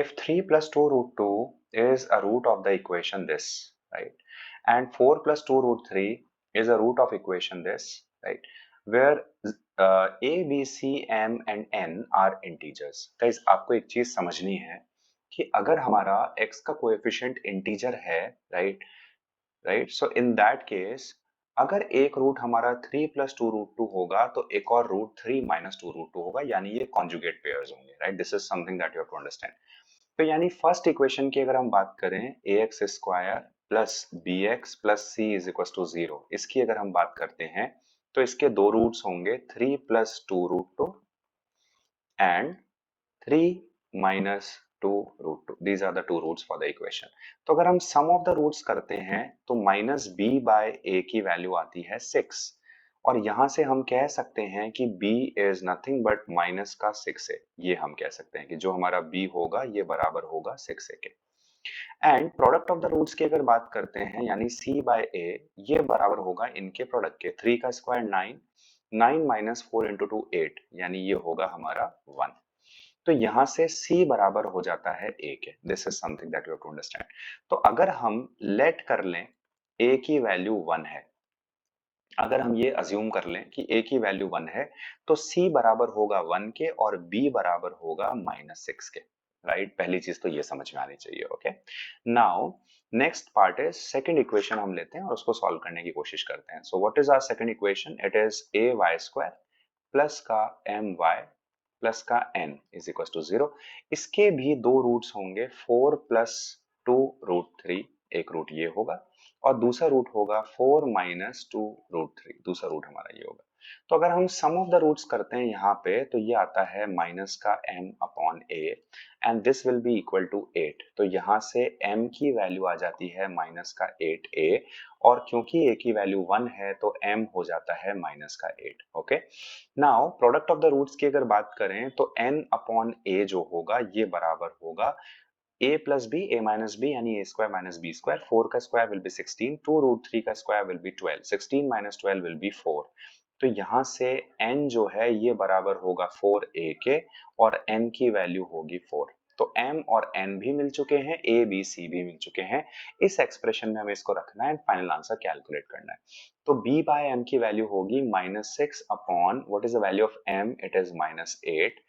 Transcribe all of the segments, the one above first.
if 3 plus 2 root 2 is a root of the equation this, right, and 4 plus 2 root 3 is a root of equation this, right, where a, b, c, m and n are integers. Guys, आपको एक चीज समझनी है कि अगर हमारा x का coefficient integer है, right, so in that case अगर एक रूट हमारा 3 प्लस 2 रूट 2 होगा तो एक और रूट 3 माइनस 2 रूट 2 होगा, यानी ये कॉन्जुगेट पेयर्स होंगे, right. This is something that you have to understand. तो यानी फर्स्ट इक्वेशन की अगर हम बात करें ax square plus bx plus c is equal to 0, इसकी अगर हम बात करते हैं तो इसके दो रूट्स होंगे 3 plus 2 root 2 and 3 minus 2 root 2. These are the two roots for the equation. तो अगर हम sum of the roots करते हैं तो minus b by a की वैल्यू आती है 6, और यहां से हम कह सकते हैं कि b is nothing but minus का 6 है. ये हम कह सकते हैं कि जो हमारा b होगा ये बराबर होगा 6a के. And product of the roots की अगर बात करते हैं यानी c by a, ये बराबर होगा इनके प्रोडक्ट के. 3 का स्क्वायर 9, 9 माइनस 4 इंटू 2 8, यानी ये होगा हमारा 1. तो यहां से c बराबर हो जाता है a के. This is something that you have to understand. तो अगर हम लेट कर लें a की वैल्यू 1 है, अगर हम ये अज्यूम कर लें कि a की वैल्यू 1 है तो c बराबर होगा 1 के और b बराबर होगा -6 के, राइट. पहली चीज तो ये समझ में आनी चाहिए. Okay, now next part is second equation हम लेते हैं और उसको सॉल्व करने की कोशिश करते हैं. So what is our second equation? It is ay² plus का my प्लस का n इज इक्वल टू 0. इसके भी दो रूट्स होंगे 4 प्लस 2 रूट 3, एक रूट ये होगा और दूसरा रूट होगा 4 माइनस 2 रूट 3, दूसरा रूट हमारा ये होगा. तो अगर हम सम ऑफ द रूट्स करते हैं यहाँ पे तो ये आता है माइनस का m upon a and this will be equal to 8. तो यहाँ से m की वैल्यू आ जाती है माइनस का 8a, और क्योंकि a की वैल्यू 1 है तो m हो जाता है माइनस का 8. Okay, now product of the roots की अगर बात करें तो n अपॉन a जो होगा ये बराबर होगा a plus b, a minus b, यानी a square minus b square. 4 का स्क्वायर विल बी 16, 2 रूट 3 का square will be 12, 16 minus 12 will be 4. तो यहाँ से n जो है ये बराबर होगा 4a के और n की वैल्यू होगी 4. तो m और n भी मिल चुके हैं, a b c भी मिल चुके हैं. इस एक्सप्रेशन में हमें इसको रखना है एंड फाइनल आंसर कैलकुलेट करना है. तो b बाय m की वैल्यू होगी -6 upon what is the value of m? It is -8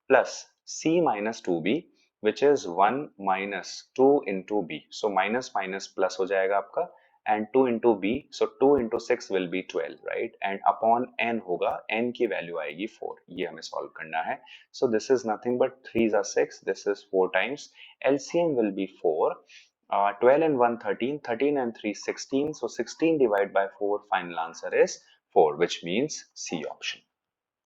plus c minus 2b which is 1 minus 2 into b. So minus minus plus हो जाएगा आपका and 2 into b. So 2 into 6 will be 12, right? And upon n होगा, n की value आएगी 4. ये हमें solve करना है. So this is nothing but 3 is 6. This is 4 times. LCM will be 4. 12 and 1 13, 13 and 3 16. So 16 divided by 4. Final answer is 4, which means C option.